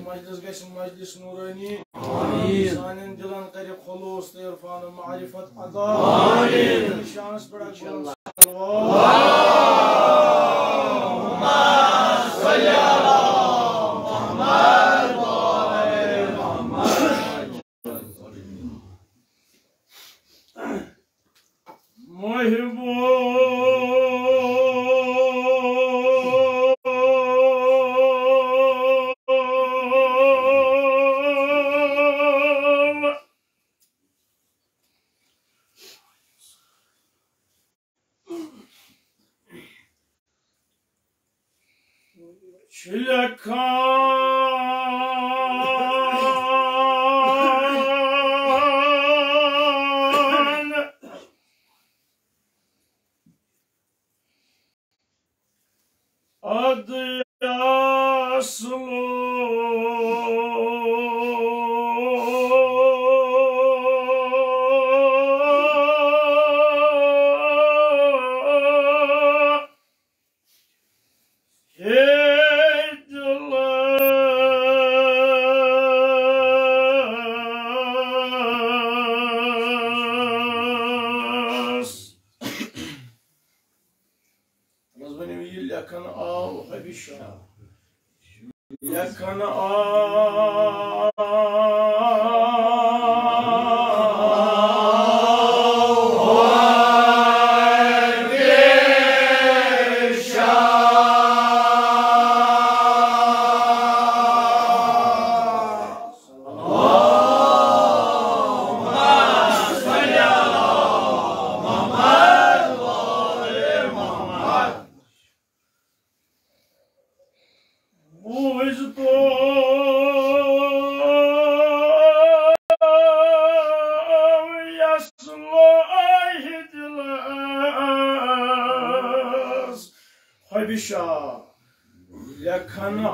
मजलिस गश मजलिस नूरानी आमीन सानन दिलन करे खुलूस ते इरफान मारिफत अता आमीन शानस बड़ा अल्लाहुम्मा सल्ली अला मुहम्मद व आले मुहम्मद मुहिब्बो Şilekan adı yaslı Yakan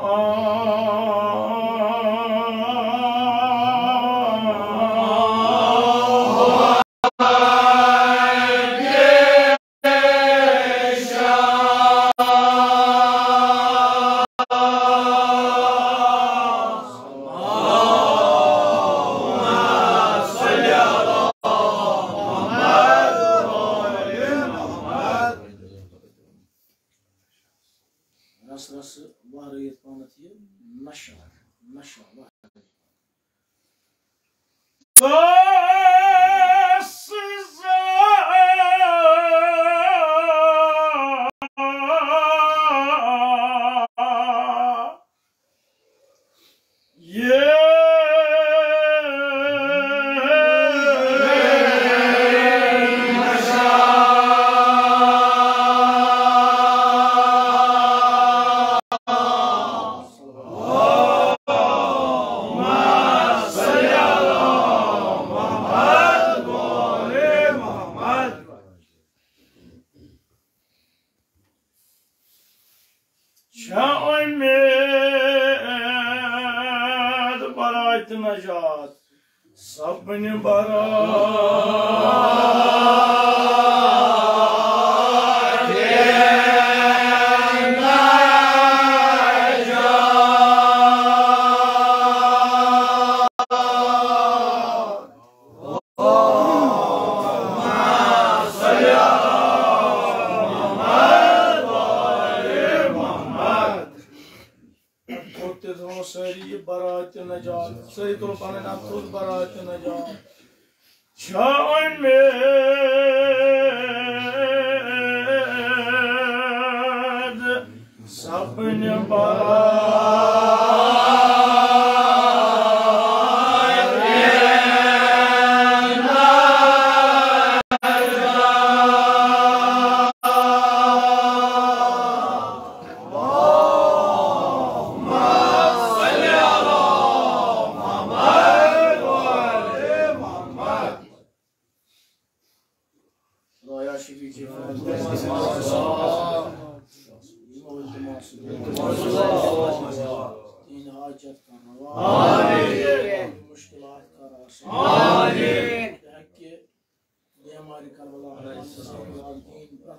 बेमारी करबला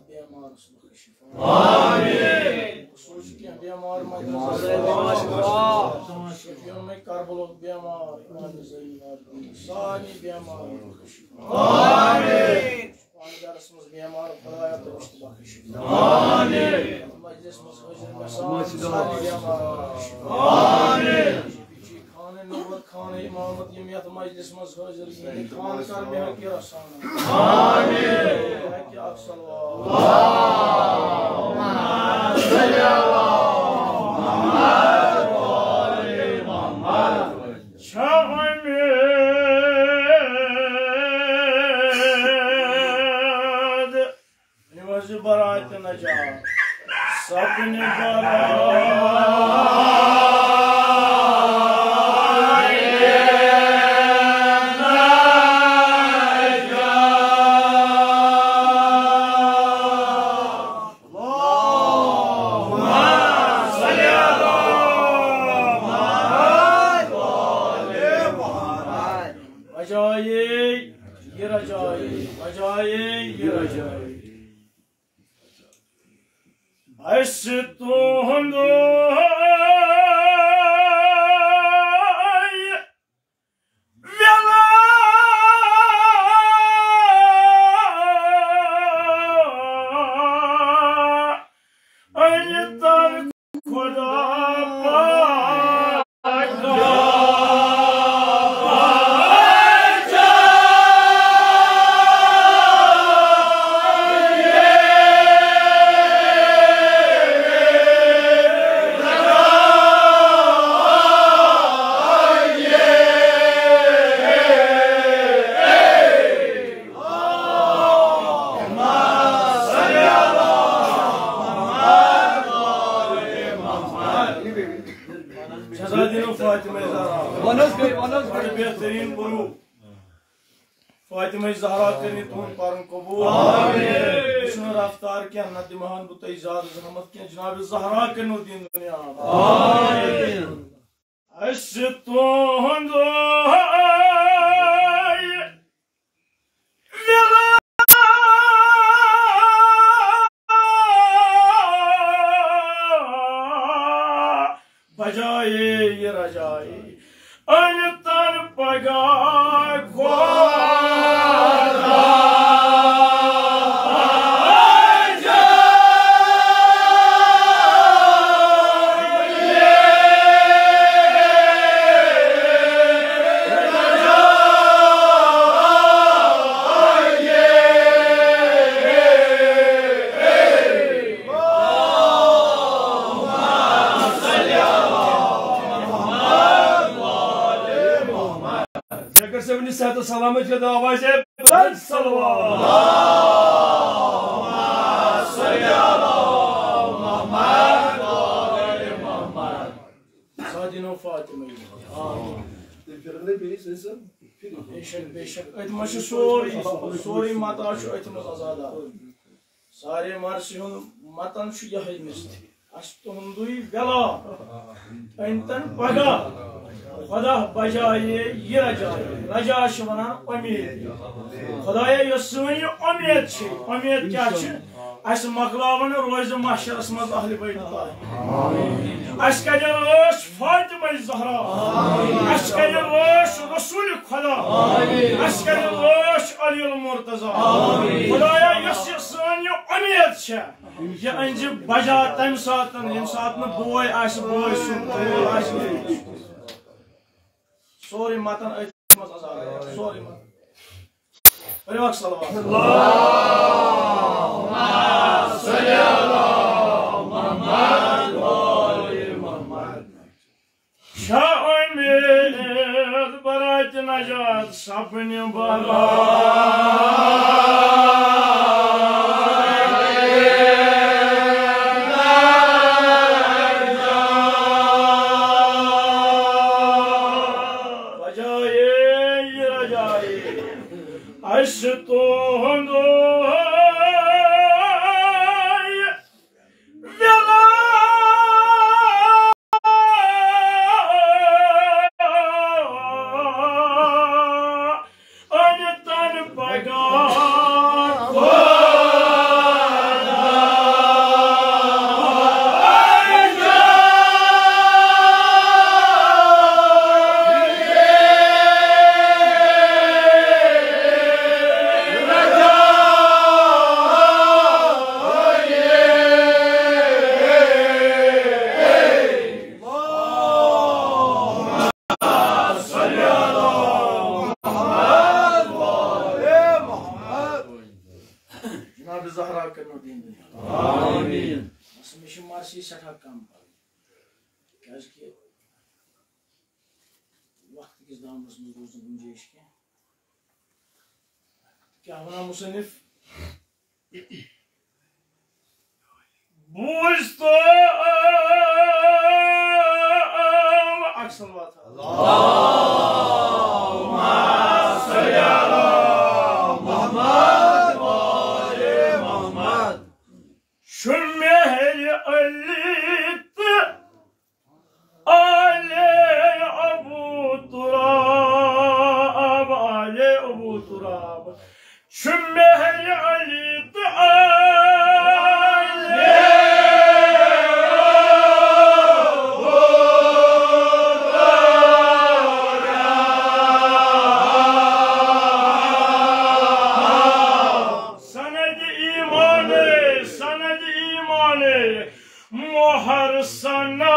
बेमार शिफा सोच के बेमार शफियों में करबलो बेमार सानी बेमार गरस मज बेमार खुदाया दुरुस्त बख्श मजलिस मज हाजिर खान नूर खान इमामत यम यथ मजलिस मज हाजिर खान कर में हक रसान हक अक्सल बरात नजात सपने फातिमा ज़हरा करनी तुम पारन कबूल आमीन रफ्तार के अन्नत महान बुत इजाद रहमत के जनाब ज़हरा के नो दिन दुनिया आमीन अशतो हंदो बजाए ये रजाए अनतर पगा सेहत सलामत के आवाज है सोरी माता आजादा सारे मार्सी मतन यही मिस्त तुंदुई गला अनतन पगा खुदा बजाए ये रजाए रजा वन उम्मीद खुदाया सन उम्मीद उम्मीद क्या मकलावन रोज महशरस मज अहल बैत अस कस फातिमा ज़हरा अस कस रसूल खुदा अस कस अली मुर्तज़ा खुदाया सन उम्मीद यह अंज बजा तम सात बोय बोय सोरी मतन सोरी बरात नजात सपने बला God कलामस में रोज़ गुंजाइश के क्या वना मुसन्निफ बूझतो अक्सर बात अल्लाहुम्मा सल्ली अला मुहम्मद व आले मुहम्मद शुम्मेहल अलित आले अबू तुराब शुम्मेहल अलित मोहर सना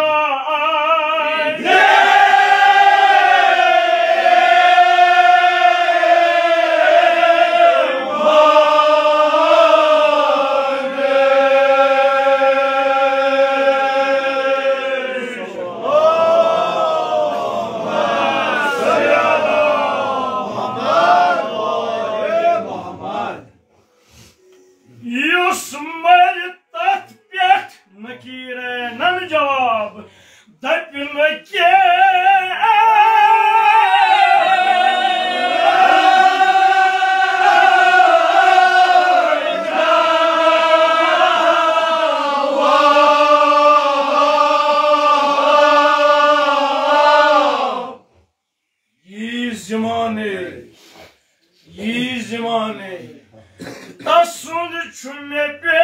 ज़माने तसुद छुमे पे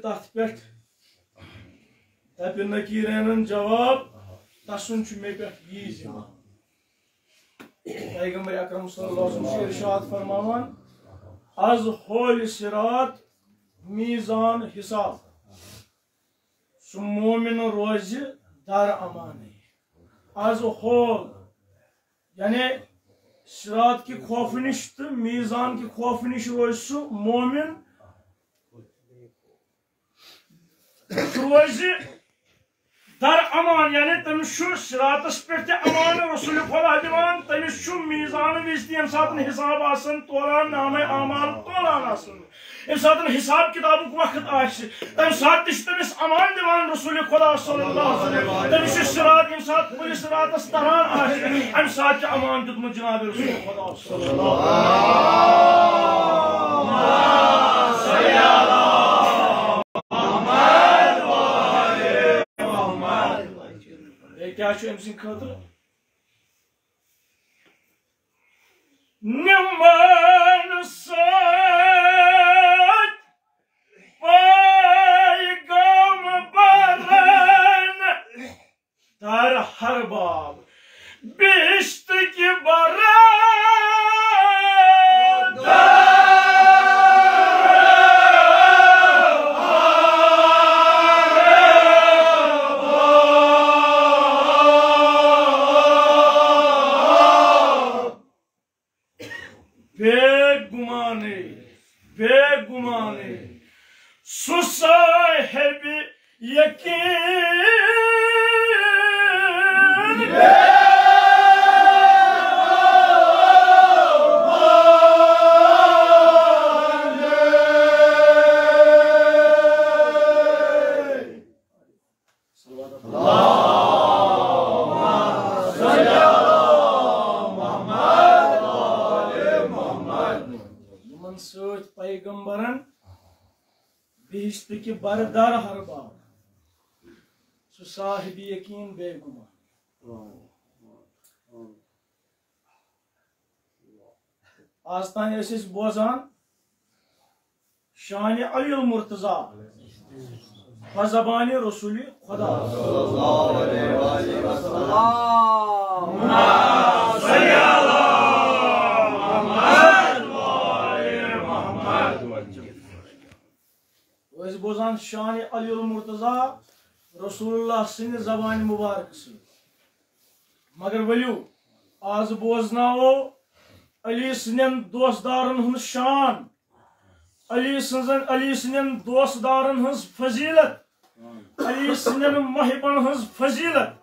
तथ पे तब नकीरन जवाब तसन मे पे पैगंबर अकरम सल्लल्लाहु अलैहि वसल्लम इरशाद फरमावन आज होल सिरात मीज़ान हिसाब सु मोमिन रोज दर अमान आज होल यानी सिरात की खौफ निश तो मीज़ान की खौफ निश रोज सु मोमिन रोज दर अमान यानी तमिस सिरातस पे अमान रसूल खुदा दिवान तमिस मीज़ान विज तम सात हिसाब आसन तोलान नामे आमाल तोलान आसन यम सात हिसाब किताब वक्त तम सात तमिस अमान दिवान रसूल खुदा सल्लल्लाहु अलैहि वसल्लम तमिस सिरात यम सात पुलिस सिरातस तरहान अम सात अमान दितमुत जनाब रसूल खुदा सल्लल्लाहु अलैहि वसल्लम क्या खतर निमन पैगम बरन दर हर बाब बिश्त की बरन बेगुमाने सुसाहिब यकीन पैगंबरन बिहिश्त की बरदार हर बाब सु साहिब यकीन बेगुमा आज तान बोजान शान अली मुर्तजा ज़बान रसूल खुदा बोजान शान अली मुर्तजा रसूलुल्लाह सिंह जबान मुबारक से मगर वलियो आज बोजनावो अली सिंधन दोस्तदारन हुन शान अली सिंधन दोस्तदारन हज फजीलत अली सिंधन महबन हज फजीलत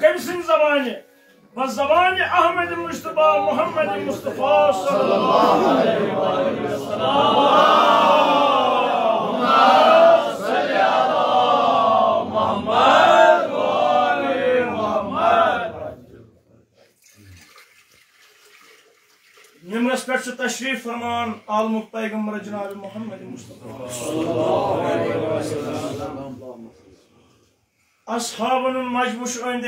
कम सिंह जबान बस जबान अहमद मुस्तफा मोहम्मद मुस्तफा सल्लल्लाहु अलैहि वसल्लम निम्रस पे तशरीफ फरमान आलमुक पैगम्बर जनाब मोहम्मद मुस्तफा सल्लल्लाहु अलैहि वसल्लम असहाबन मजमुश अंद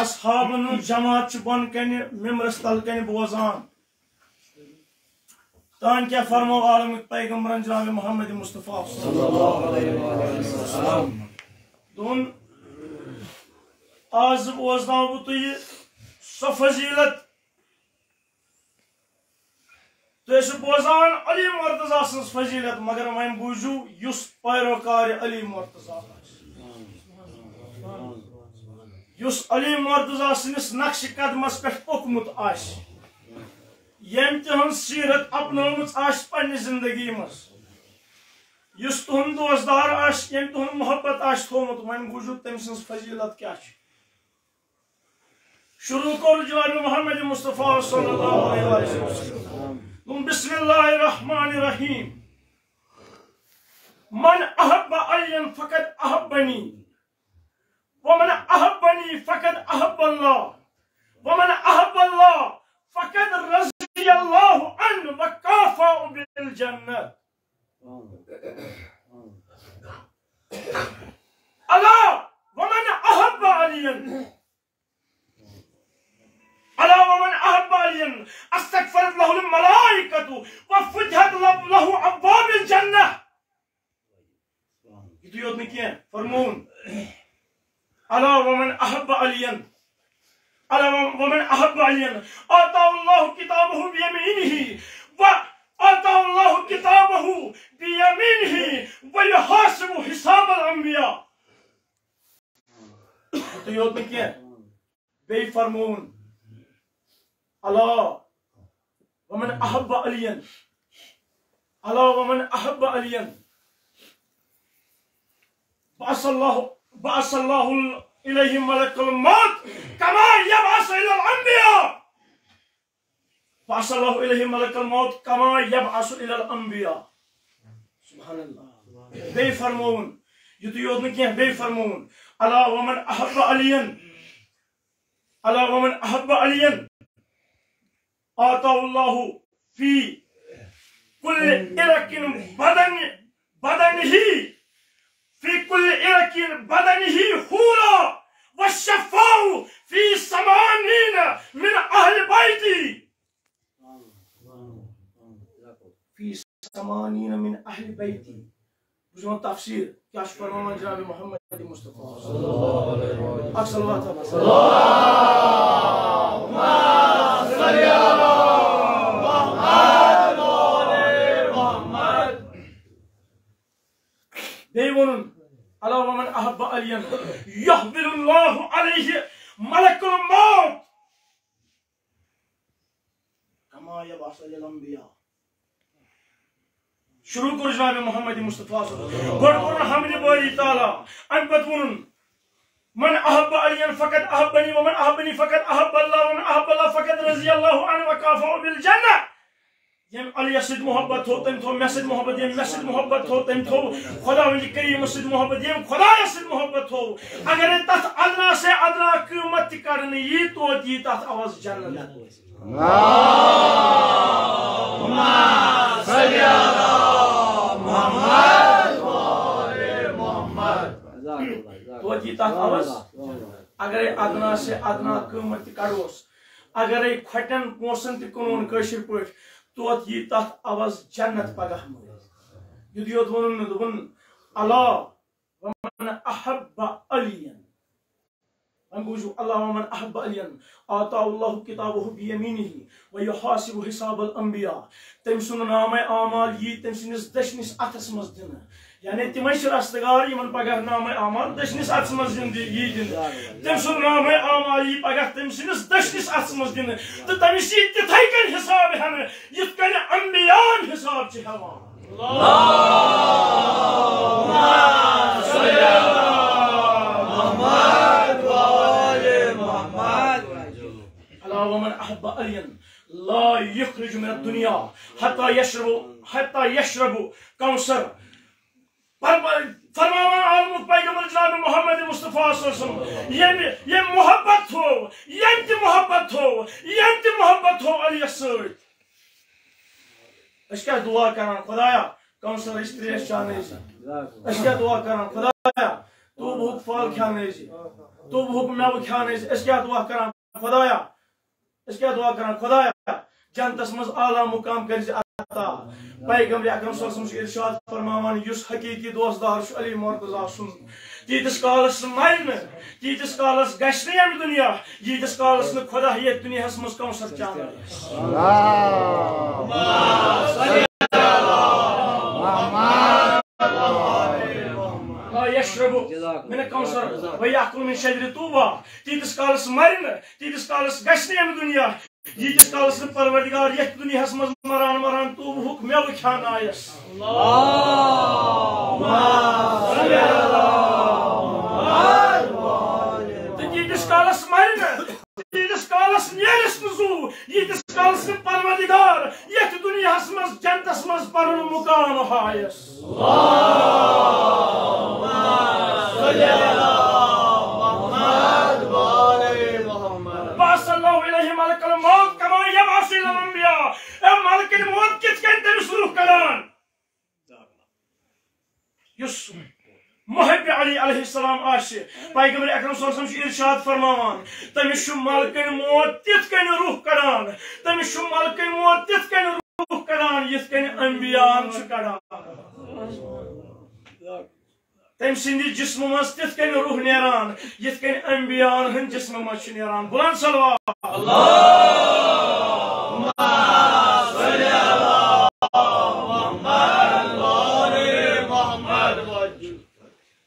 असहाबन जमात बन कन मिम्रस तल कन बोजान तान क्या फरमो आलमुक पैगम्बर जनाब मोहम्मद मुस्तफा सल्लल्लाहु अलैहि वसल्लम दोन आज बोजना तो सो फजीलत तो बोजान अली मुर्तजा सज फजीलत मगर वन बूझू युस पैरोकार अली मुर्तजा युस अली मुर्तजा सनिस नक्श कदमस पे पकमुत यम तिहन सीरत अपनौमुत पन्ने जिंदगी मज युस तुहन दोस्तदार यम तुहन मोहब्बत थोमुत वन बूझू तम सज फजीलत क्या शुरू कर जनाब मोहम्मद मुस्तफा सल्लल्लाहु अलैहि वसल्लम बिस्मिल्लाहिर रहमानिर रहीम मन अहब्ब अलियन फकद अहब्बनी वमन अहब्बनी फकद अहब्बल्लाह वमन अहब्बल्लाह फकद रज़ियल्लाहु अन्हु व काफ़ा बिल जन्नत अला वमन अहब्ब अलियन अला वमन अहब्ब अलियन अस्तगफरत लहुल मलाइकतु व फुतिहत लहु अब्वाबुल जन्नह ये योद में क्या फरमून अला वमन अहब्ब अलियन अला वमन अहब्ब अलियन आताहुल्लाहु किताबहु बियमीनिही व आताहुल्लाहु किताबहु बियमीनिही व युहासिबु हिसाबल अंबिया तो योद में क्या बे फरमून अला वमन अहब्ब अलियन अला वमन अहब्ब अलियन बअसल्लाहु इलैहि मलकुल मौत कमा यबअस इलल अंबिया बअसल्लाहु इलैहि मलकुल मौत कमा यबअस इलल अंबिया सुभान अल्लाह बे फरमौन युत योद में क्या बे फरमौन अला वमन अहब्ब अलियन अला वमन अहब्ब अलियन आताहुल्लाहु फी कुल्ल इरकिन बदनिही फी कुल्ल इरकिन बदनिही हूरा वशफ़ाउ फी समानीन मिन अहल बैती फी समानीन मिन अहल बैती बुझो तफसीर क्या फरमान जनाब मोहम्मद मुस्तफा सल्लल्लाहु अलैहि वसल्लम देवनुन अला वमन अहब्ब अलियन यहबिलुल्लाहु अलैहि मलकुल मौत कमा यबअस इलल अंबिया शुरू कर जनाब मोहम्मद मुस्तफा गोड़ हमद बारी ताला अनबतुन मन अहब्ब अलियन फकद अहब्बनी वमन अहब्बनी फकद अहब्बल्लाह वमन अहब्बल्लाह फकद रज़ियल्लाहु अन्हु व काफ़ा बिल जन्नह यम अली सिद मोहब्बत हो तम थो मैसेज मोहब्बत यम मैसेज मोहब्बत हो तम थो खुदा वली करीम सिद मोहब्बत यम खुदा सिद मोहब्बत हो अगर तथ अदना से अदना कीमत करने ये तो दी तथ आवाज जन्नत अल्लाहुम्मा सल्ली अला मुहम्मद व आले मुहम्मद तो दी तथ आवाज अगर अदना से अदना कीमत करोस अगर खटन पोसन त कुनून कशिर पठ तो ये तथ आवाज जन्नत पगह युद्ध वन अला वमन अहब्ब अलियन अंगूजु अल्लाह मन अहब अलियन आताउल्लाहु किताबहु बियमीनिही व युहासिबु हिसाबल अंबिया तम सुन नामे आमाल यी तम सिनिस दशनिस अथस मज दिन यानी तिमै रस्तगार यमन पगह नामे आमाल दशनिस अथस मज दिन यी दिन तम सुन नामे आमाल यी पगह तम सिनिस दशनिस अथस मज दिन तो तमिस यी तिथै कन हिसाब हन यथ कन अंबियान हिसाब छ हवान वमन अहब अलियन ला युखरिज मिन दुनिया हत्ता यशरबु कौसर फरमावा आलम पैगंबर जनाब मोहम्मद मुस्तफा सल्लल्लाहु अलैहि वसल्लम ये मोहब्बत हो अली सद अस क्या दुआ करान खुदाया कौसर इस्त्रेस चाहने अस क्या दुआ करान खुदाया तू भूख फल खाने तू भूख मेव खाने अस क्या दुआ करान खुदाया इस क्या दुआ करना खुदाया जन्नतस मज आला मुकाम कर अता पैगंबर अकरम सल्लल्लाहु अलैहि वसल्लम इरशाद फरमावन युस हकीकी दोस्तदार अली मुर्तजा सुन तीतिस कालस मरन तीतिस कालस गश यम दुनिया यीतिस कालस न खुदा ये दुनिया मज कौसर चाहना यशरबु मिन कौसर व याकुल मिन शजर तूबा तीतिस कालस मरन तीतिस कालस गश यम दुनिया यीतिस कालस न परवरदिगार ये दुनिया मज मरान तू हुक मेव खान आयस यीतिस कालस मरन यीतिस कालस नेरस नजू यीतिस कालस न परवरदिगार ये दुनिया मज जन्नतस मज परन मुकाम हायस मुहब्ब अली अलैहिस्सलाम आशि पैगंबर अकरम सल्लल्लाहु अलैहि वसल्लम इरशाद फरमावान तमिस मलकन मौत तिथ कन रूह कड़ान तमिस मलकन मौत तिथ कन रूह कड़ान यथ कन अंबियान छ कड़ान तम सिंदि जिस्म मज तिथ कन रूह नेरान यथ कन अंबियान हन जिस्म मज नेरान बुलंद सलवात अल्लाहुम्मा सल्ली अला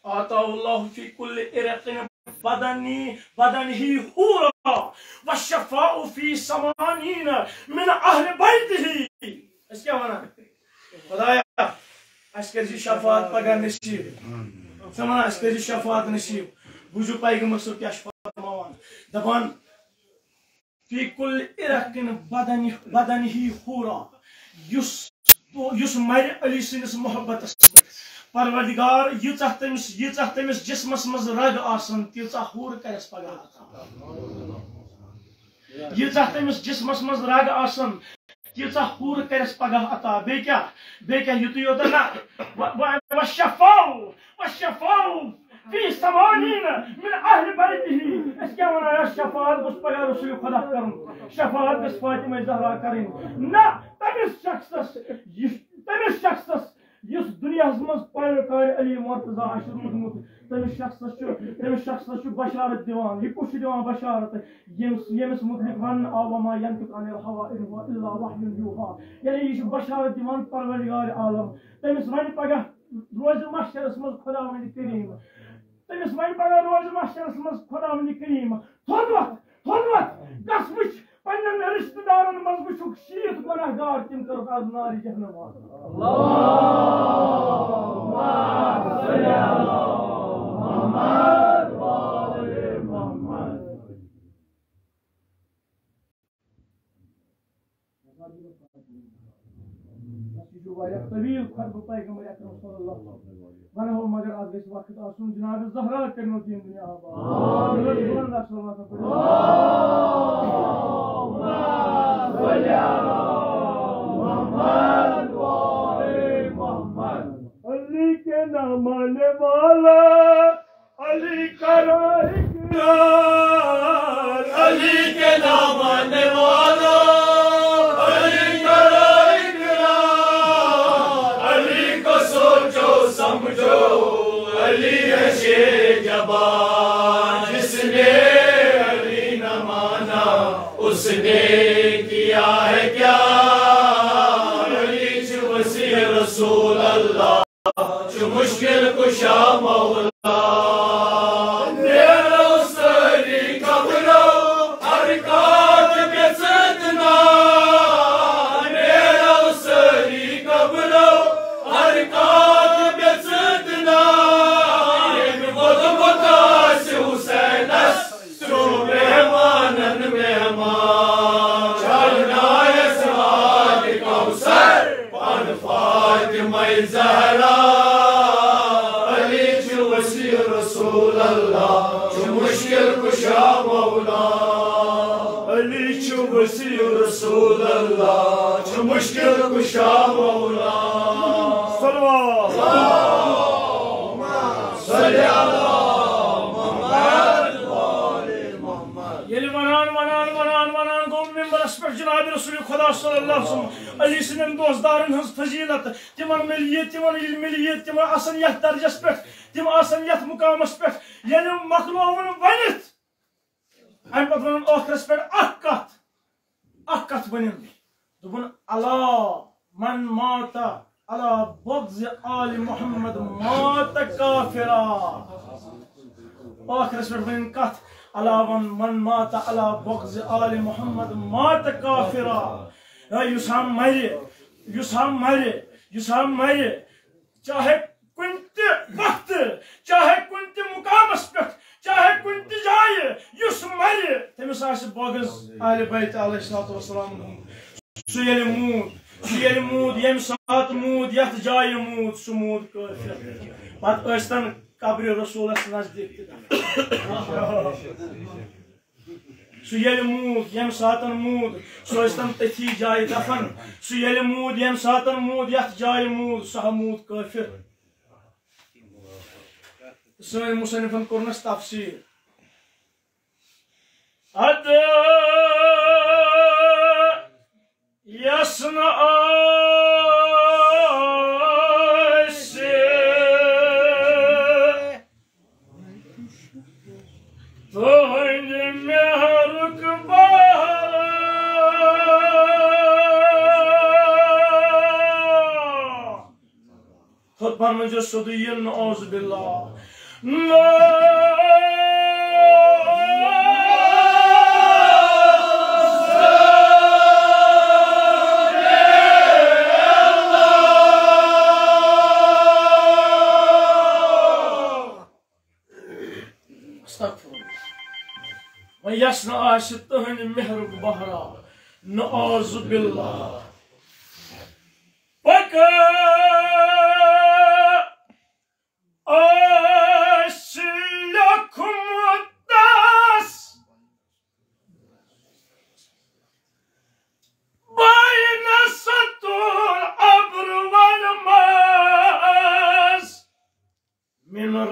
आताउल्लाहु फी कुल्लि इरक़िन बदनिही हूरा वशफ़ाउ फी समानीन मिन अहल बैतिही इस क्या माना खुदाया अस्कर जी शफात पगा नसीब समना अस्कर जी शफात नसीब बुझु पैगंबर सो क्या फरमावन दबान फी कुल्लि इरक़िन बदनिही हूरा युस मर अली सिनिस मोहब्बतस परवरदिगार यीचा तमिस जिस्मस मज रग आसन तीचा हूर करस पगह यीचा तमिस जिस्मस मज रग आसन तीचा हूर करस पगह अता बे क्या युत योत ना वशफ़ाउ फी समानीन मिन अहल बैतिही इस क्या वना शफाअत गुस पगह रसूल खुदा करन शफाअत गुस फातिमा ज़हरा करिन ना तमिस शख्सस युस दुनिया मज पैकार अली मुर्तजा रोदमुत तमिस शख्सस बशारत दिवान यह कुछ दिवान बशारत यमिस मुतलिक वन आवमा यंतिक अनिल हवा इन हुवा इल्ला वह्युन यूहा यानी यह बशारत दिवान परवरदिगार आलम तमिस वन पगह रोज महशरस मज खुदावंद करीम तमिस वन पगह रोज महशरस मज खुदावंद करीम थोनवत गस वुच पन्नन रिश्तेदारन मज वुचुक शीत गुनाहगार तिम कर आज नारी जहन्नम अल्लाहुम्मा सल्ली अला मुहम्मद व आले मुहम्मद जो वाया तवील खरब पैगंबर अकरम सल्लल्लाहु अलैहि वसल्लम वनो मगर आज इस वक्त आसुन जनाब ज़हरा करनो दिन दुनिया आबाद आमीन अल्लाहुम्मा सल्ली अला मुहम्मद व आले मुहम्मद अली के नाम मानने वाला अली करो इकरार अली के नाम मानने वाला अली करो इकरार अली को सोचो समझो अली है शेर जबान जिसने उसने किया है क्या अली वसी रसूल अल्लाह जो मुश्किल कुशा मौला ज़हरा अली जो वसी रसूल अल्लाह जो मुश्किल कुशा मौला अली जो वसी रसूल अल्लाह जो मुश्किल कुशा मौला जनाब रसूल खुदा सल्लल्लाहु अलैहि वसल्लम अली सनन दोस्तदारन हंस फजीलत तिमन मिलिए तिमन इल्म मिलिए तिमन आसन यथ दर्जस पे तिम आसन यथ मुकामस पे यानी मखलूवन वनित अम पत वन आखरस पे अकत बनिन दुबन अला मन माता अला बग्ज आल मुहम्मद मात काफिरा आखरस पे बनिन कत अलावन मन माता अला बग्ज आल मुहम्मद मात काफिरा युसाम मरे चाहे कुंते वक्त चाहे कुंते मुकामस पे चाहे कुंते जाए युस मरे तमिस आस बग्ज आल बैत अलैहिस्सलातु वस्सलाम सुयेल मूद यम सात मूद यथ जाय मूद सुमूद काफिर पत अस्तन कब्र रसूलस नजदीक सुयल मूद यम सातन मूद सोस्तन तथी जाय दफन सुयल मूद यम सातन मूद यथ जाय मूद सह मूद काफिर सन मुसन्निफन कोरनस तफसीर अद यसना खुद मुझे सुदियन औज़ बिल्लाह यस्ना आश तहन मेहर बहरा नऔज़ बिल्लाह पका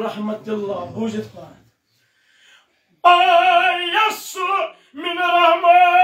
रहमतुल्लाह बूझत पान आयसु मिन रहमत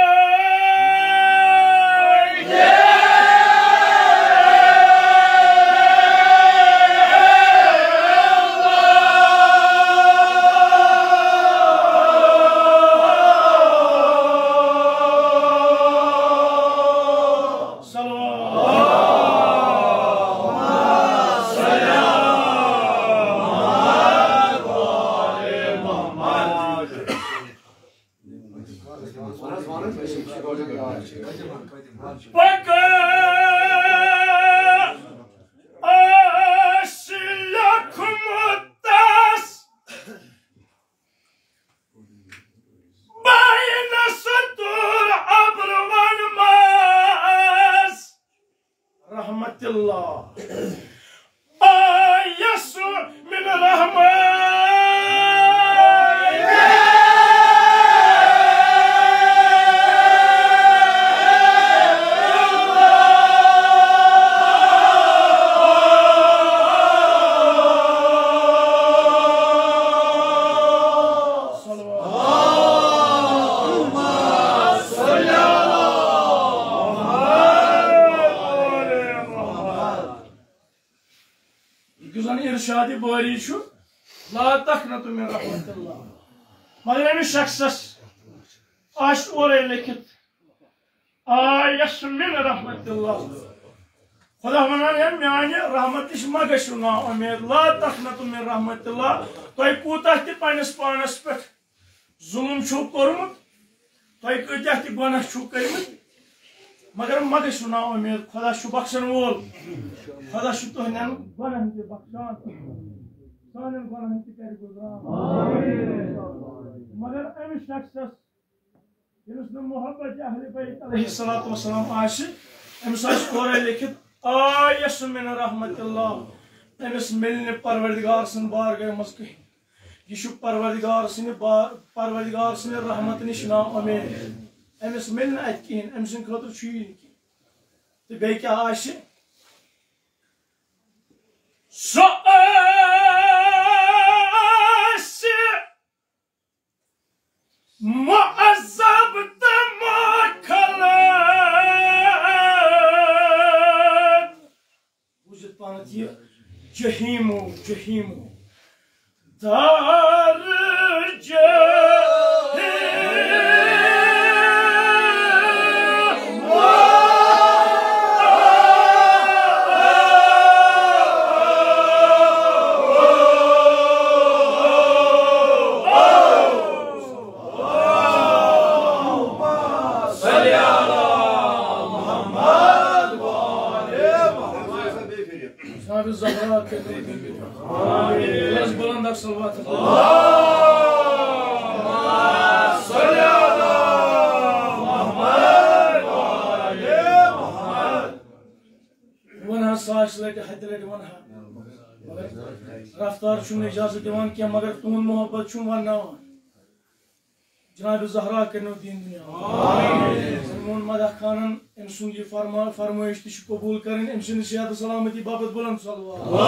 इरशाद बारी ला तखनतु मिन रहमतिल्लाह मगर अमिस शख्सस आश ओरे लिखित आयस मिन रहमतिल्लाह खुदा वनान है म्याने रहमतिश मगशु ना उम्मीद ला तखनतु मिन रहमतिल्लाह तोय कूतह ति पनस पानस पे जुल्म छु कोरमुत तोय कतह ति गुनाह छु करमुत मगर मगशु ना उम्मीद खुदा छु बख्शन वोल खुदा छु तोहनन गुनाह ति बख्शान सानन गुनाह ति कर गुजरान आमीन मगर अमि शख्सस यस न मोहब्बत अहले बैत अलैहिस्सलातु वस्सलाम आश अमस और लिखित आयस मिन रहमतिल्लाह अमस मिलने परवरदिगार सन बारगाह मस यह परवरदिगार सन रहमत निश ना उम्मीद अमस मिलने अत कहें अम सद खुद तो बे क्या आश मुअज़्ज़ब तमा खलत बुझत पानत ये जहीमो जहीमो दार الزهراء آمين بلند صلوات اللهم صل على محمد وعلى محمد ونها साश लट हद लट वनहा रफ्तार छु इजाजत दिवान क्या मगर तुम मोहब्बत छु वनान जनाब ज़हरा करनो दीन दुनिया आमीन सलमान मदह खानन इन सुन ये फरमाइश ति कबूल करें इन सुन सेहत सलामती बाबत बुलंद सल्लल्लाहु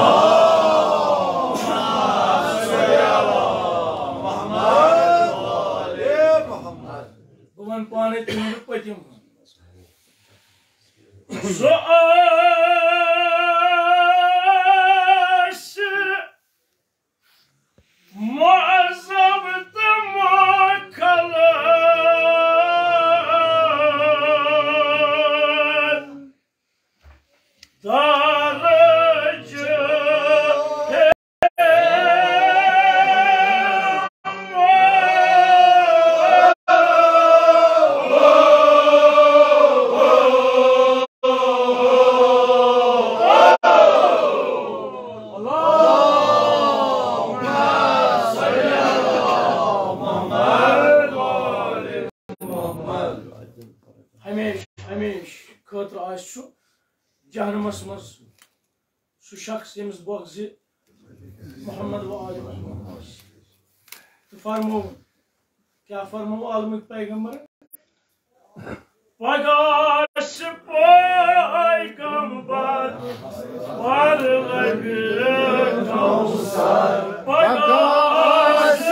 अलैहि मोहम्मद बुवन पाने तुम पतिम जहनमस मज सह शख्स यमिस बख्ज मोहम्मद व आले मोहम्मद तो फरमो क्या फरमो आलमिक पैगंबर पगाश पैगंबर पर लगे कौसर पगाश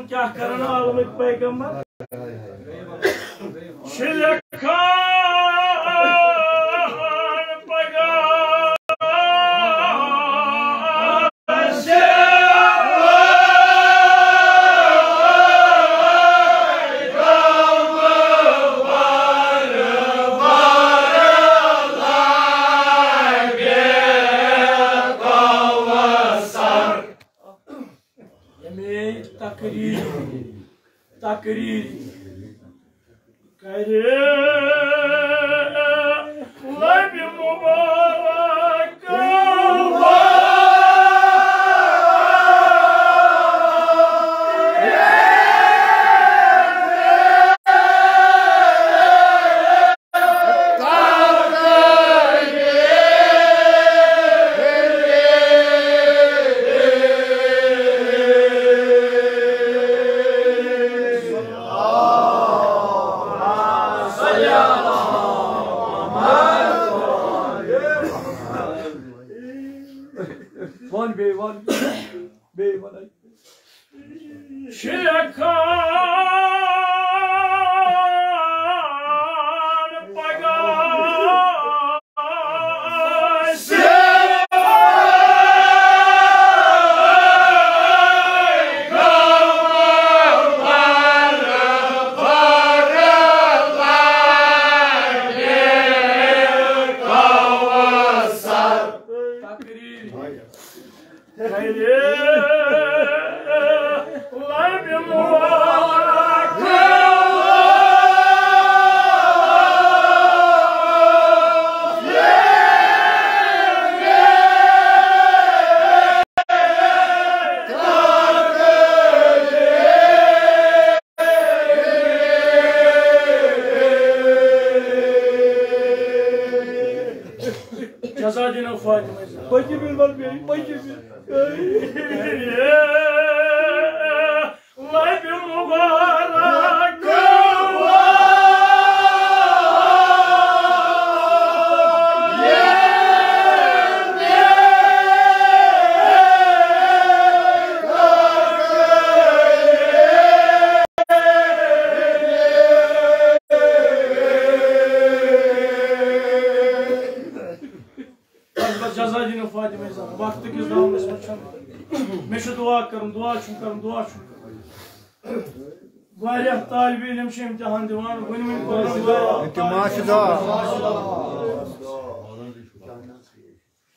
क्या करना आलमिक पैगंबर तकरीर करे लब मुबारक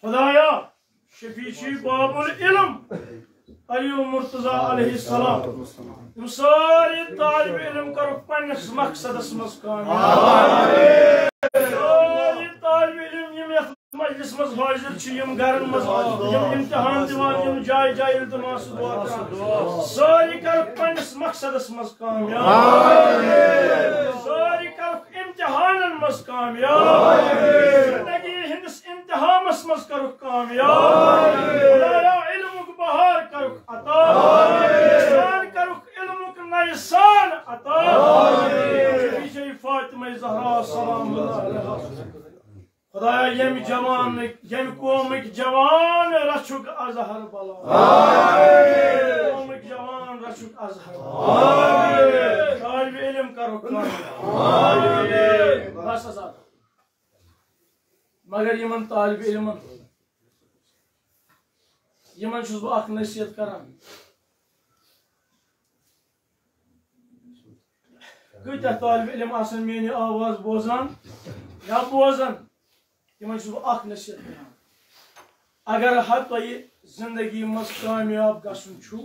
खुदाया शफीची बाबुल इल्म अली मुर्तजा अलैहिस्सलाम तुम सारे तालिब इल्म करो पन्नस मकसदस मज कामयाब सारे तालिब इल्म यम यथ मजलिस मज हाजिर छ यम गरन मज यम इम्तिहान दिवान यम जाय जाय इल्तमास दुआ सारे करो पन्नस मकसदस मज कामयाब सारे करो इम्तिहानन मज कामयाब जिंदगी हिंदस इम्तिहानस मज करो कामयाब खुदाया इल्मुक बहार करो अता शान करो इल्मुक नयसान अता शफीई फातिमा ज़हरा सलाम अलैहा खुदाया यम जवान यम कौमिक जवान रचुक अजहर बला कौमिक जवान रचुक अजहर तालिब इल्म करो कामयाब बस आजाद मगर यमन तालिब इल्मन यमन छुस बह अख नसीहत करान कत्या तालिब इल्म आसन मेरी आवाज बोजान या बोजान यमन छुस बह अख नसीहत करान अगर हर तुह जिंदगी मज कामयाब गसन छु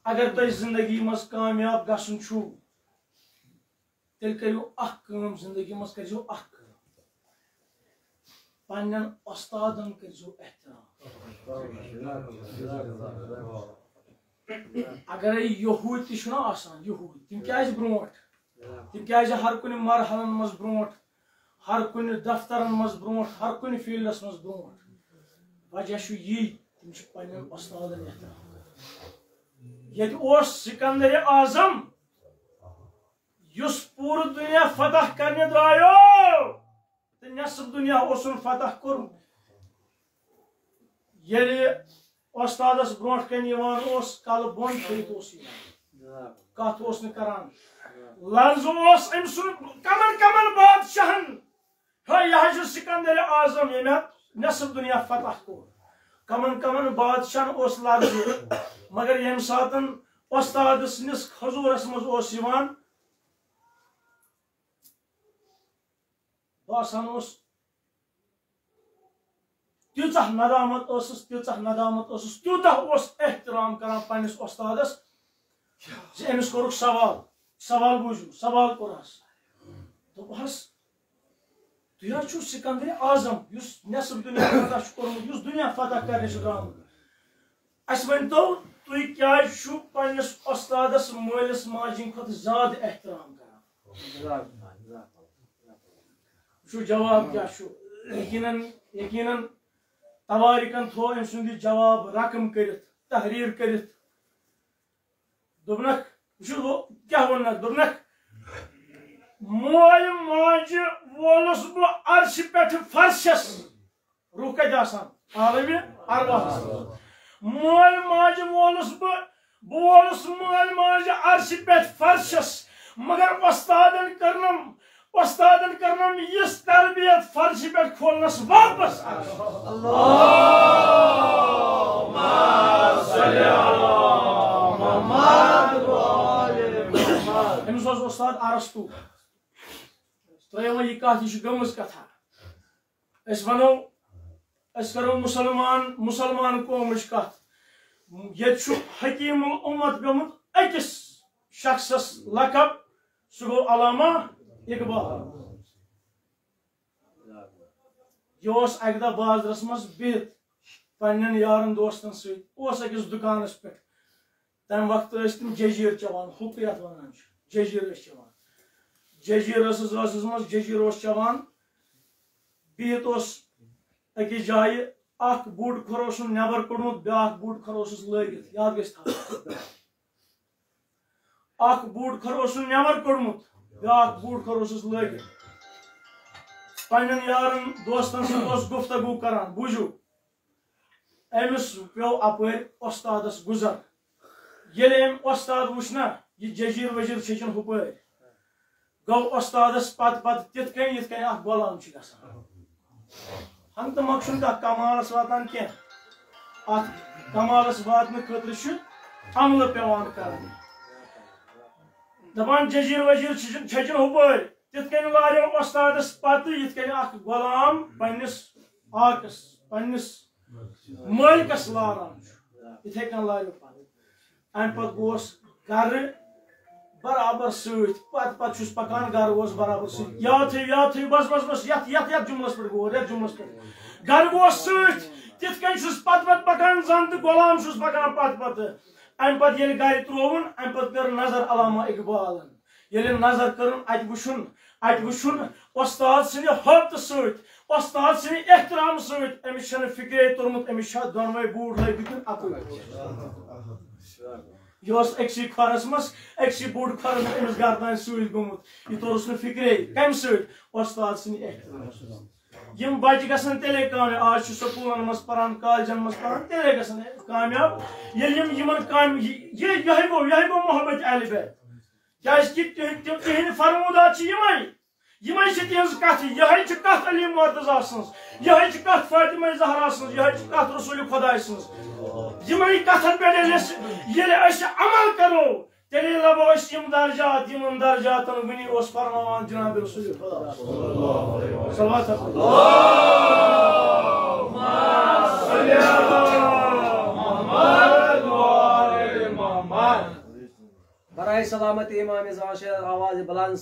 अगर तुह जिंदगी मज कामयाब गसन छु तेल करियो अख काम जिंदगी मज करियो अख पन्नन उस्तादन करियो एहतराम अगर यहूद तिना आसान यहूद तिम क्या ब्रोट तिम क्या हर कुन मरहलन मज ब्रोट हर कुन दफ्तरन मज ब्रोट हर कुन फील्डस मज ब्रोट वजह यी तिम पन्नन उस्तादन एहतराम ये सिकंदर आजम युस पूरा दुनिया फतह करने द्रायो तो नसफ दुनिया ओसन फतह कोर ये उस्तादस ब्रोट कन कल बोन थत कत करान लफ्ज अम कमन कमन बादशाहन यह सिकंदर आजम ये नसफ दुनिया फतह कोर कमन कमन बादशाहन लफ्ज मगर यम सात उस्ताद सनिस खजूरस मज बासान तीचा नदामत त्यूतः एहतराम करान पन्निस उस्तादस अमिस कोरुक सवाल बूझू सवाल कोरहस दोपहस तुह सिकंदर आजम युस नसफ दुनिया फतह कोर्मुत युस दुनिया फतह करने द्रामुत अस वनतो तुह क्या पन्निस उस्तादस मालिस माजिन खुद ज्यादा एहतराम करान जवाब क्या यकीनन यकीनन तवारिकन थो अम सुंद जवाब रकम कर तहरीर कर दोनक क्या वन दोनक मोल माज वोलस बह अर्श पे फर्शस रुह कत आलम मोल माज वोलस बोलस मोल माज अर्श पे फर्शस मगर उस्तादन करनम इस तरबियत फर्श पे खोलनस वापस अमिस उस्ताद अरस्तु त्रो यह कथ यह गमज कथा करो मुसलमान कौमच कथ ये हकीमुल उम्मत गमुत अकिस शख्सस लकब सह गो अलामा इकबाल यह अक दह बाजरस मज बिहित पन्न यारन दोस्तन सकिस दुकानस पे तम वक्त तम जजीर चवान हुक यथ वन जजीर चवान जजीर मज जजीर चवान बिहित अकिस जाय अख बूट खरोस नबर कोड़मुत ब्या बूट खरोस लगित याद गस अख बूट खरोस नबर कोड़मुत ब्या बूट खरोस लगित पन्न यारन दोस्तन सत गुफ्तगू करान बुझू अमिस पे अपर उस्तादस गुजर ये उस्ताद वुना यह जजीर वजीर छन हुपर गो उस्तादस पत तिथ कन गुलाम हम तो मकसद कमालस वातान क्या कमालस वातन खतर अमल पेवान कर दपान जजीर वजीर छचन हुपर तिथ कन लारो उस्तादस पत यिथ कन गुलाम पन्निस आकस पन्निस मालिकस लारान इथे कन लारो पत अम पत गोस घर बराबर पत पकान घर गोस बराबर याद थी बस बस बस यथ जुमलस पे गो जुमलस पे घर गोस तिथ कन पत पकान जन तो गुलाम पकान पत अम पत ये घर त्रोवन अम पत कर नजर अलामा इकबालन ये नजर कर अत वुन उस्ताद सद हबत उस्ताद सद एहतराम अमिस फिक्रे तुरमुत अमिस दोनवे बूट लगित अक यह अक्सी खरस मज अक्सी बूट खरस अमिस घर तान गुमुत यह तोरस न फिक्रे कम उस्ताद सद एहतराम यम बच्चे गसन तेले कामयाब आज स्कूलन मज पान कॉलेजन मज पान तेले गसन कामयाब ये यही गो मोहब्बत अहल बैत क्या फरमूदात यह कथ यह कथ अली मुर्तजा सज यह कथ फातिमा ज़हरा सज यह कथ रसूल खुदा सज यम कथन पे अमल करो तेरे लबो यम दर्जातन वनी फरमान जनाब रसूल खुदा बराए सलामती इमाम ज़ाशर आवाज बुलंद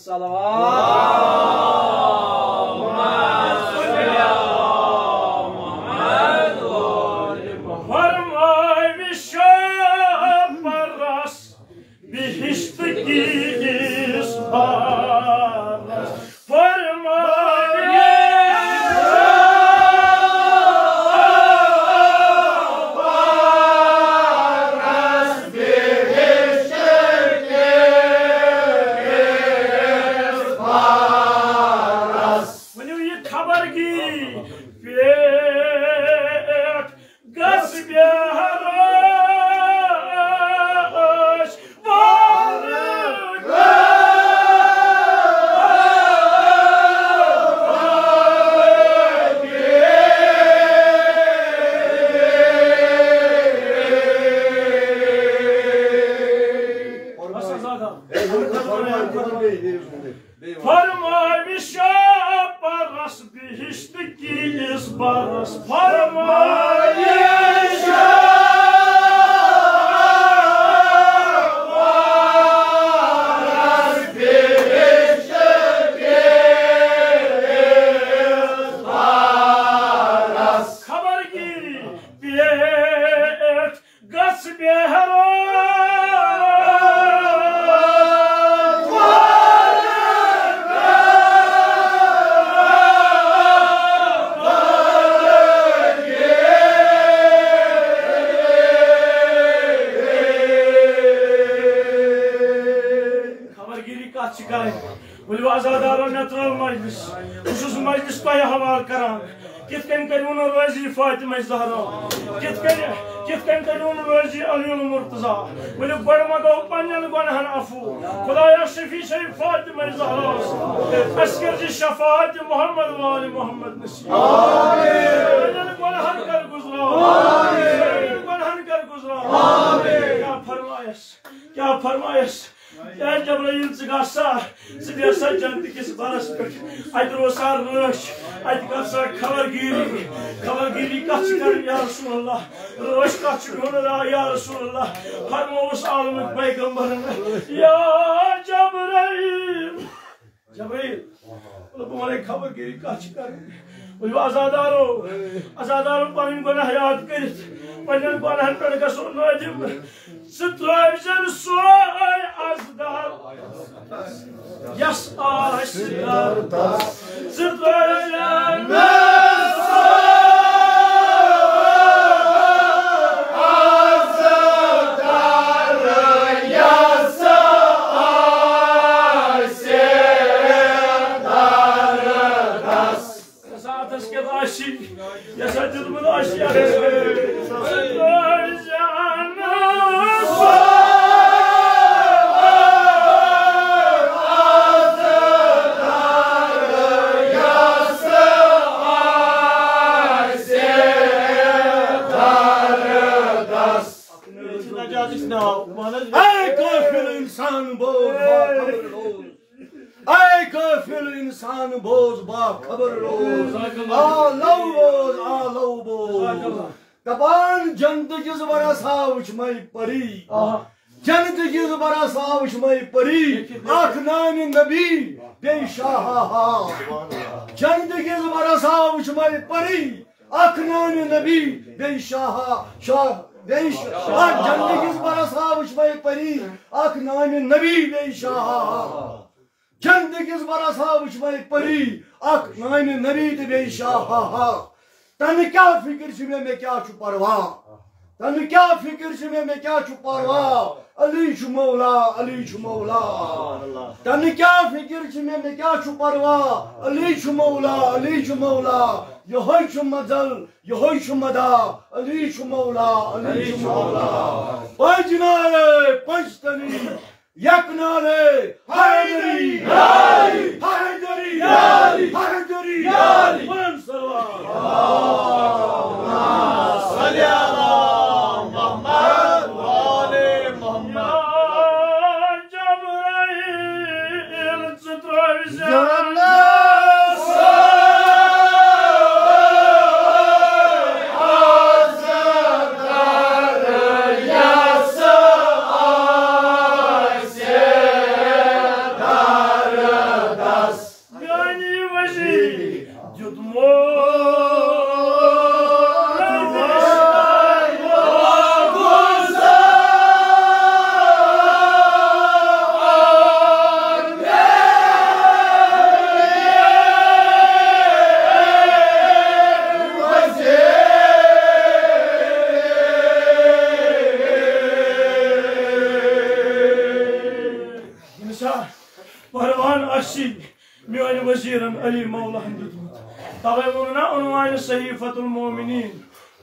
मजलिस तह हवाल करान कित कन कर रोजी फातिमा ज़हरा कित कन करूं रोजी अलीउल मुर्तजा बोले बड़ मगो पन्नन गुनहन अफू खुदाया शफी शरीफ फातिमा ज़हरा अस्कर जी शफाअत मोहम्मद वाले मोहम्मद नसीब आमीन गुनहन कर गुजरा आमीन गुनहन कर गुजरा आमीन क्या फरमायस क्या जबराइल सा जन्नत किस बारस पे अत रोसार रोश अत कसा खबरगिरी कत कर या रसूल अल्लाह रोश कत ढूंढ या रसूल अल्लाह फरमाओस आलम पैगंबर या जबराइल तुम्हारे खबरगिरी कत कर आजादारो पन गुनाह याद कर पन्न गुनाहन पे गसो Nadim Ströjsen soy azdar Yas aşırtas Ströjsen इंसान बोझ बा खबर रोज आलो बोझ दपान जंदगिस बरसा वुचमय परी जंदगिस बरसा वुचमय परी आख नान नबी बेशाहा जंदगिस बरसा वुचमय परी आख नान नबी बेशाहा शाह जंदगिस बरसा वुचमय परी आख नान नबी बेशाहा जंदगिस बरसा वुचमय परी अख नान नबी ते बेशाहा तन क्या फिक्र में क्या छु परवाह तन क्या फिक्र में क्या छु परवाह अली छु मौला तन क्या फिक्र में क्या छु परवाह अली छु मौला यहोय छु मजल यहोय छु मदा अली छु मौला पंजनाले पंचतनी यकनाले हैदरी बुलंद सलवात सल्ली अला मुहम्मद वाले मोहम्मद जबराइल अली मौला तवे वोना उन्वान सहीफतुल मोमिनीन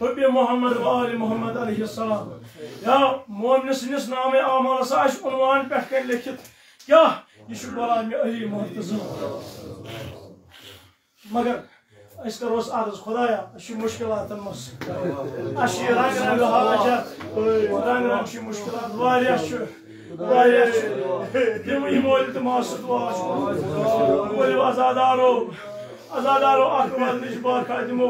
हुब्बे मोहम्मद व आले मोहम्मद अलैहिस्सलाम या मोमिन सिनिस नामे आमल साश उन्वान पे कन लिखित क्या यह गुलाम अली मुर्तजा मगर अस करोस अर्ज खुदाया मुश्किलातन मस रंग रंग हाजत रंग रंग मुश्किलात तम मोल तो मास दुआ आजादारो अख वदन बाखा दिमो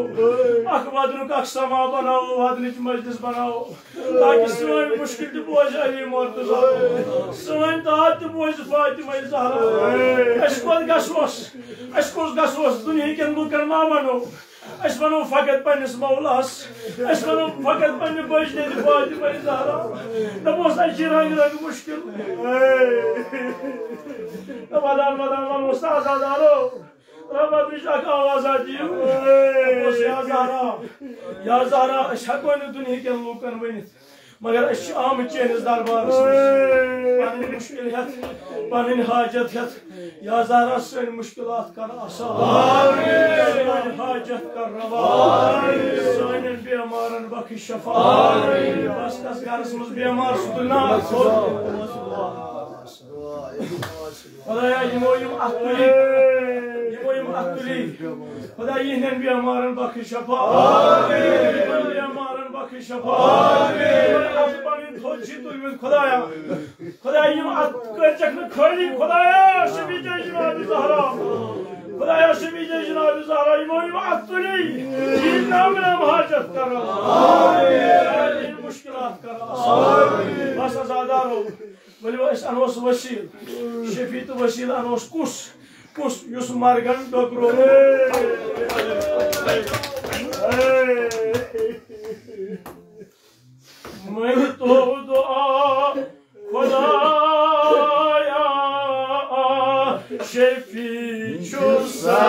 अख वदन समा बनाओ वदन मजलिस बनाओ ताकि सन मुश्किल तो बोझ अली मुर्तजा सन दाद तो बोझ फातिमा ज़हरा अस गसोस दुनिया कन लुकन मा वनो अस वनो फकत पन्निस मौलास अस वनो फकत पन्ने बजने फातिमा ज़हरा दपोस अस रंग रंग मुश्किल वदान वनोस आजादारो आवाज आती या ज़हरा अस हेको दुनिया कन लूकन वन मगर आम चेनिस दरबार पन मुश्किल हेत पन हाजत हेत या ज़ारा सन मुश्किलात कर आसान सन हाजत कर रवा सन बेमारन बख्श शफा बस कस घरस मज बेमार सुना खुदाया यमो यम अतुली खुदा यहन बेमारन बख्श शफा बेमारन बख्श शफा खुदाया खुदाया यम अतकन खड़ी खुदाया शबी जनाब ज़हरा खुदाया शबी जनाब ज़हरा यमो यम अतुली इन नाम हाजत कर आमीन मुश्किलात कर आमीन बस आजादारो वली अस अनोस वसील शफी तो वसील अनोस कुस युस मरगन डोकरो मैं तो दुआ खुदाया Shafi चुसा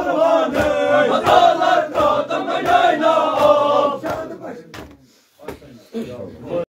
pervane Madalar kadam neyna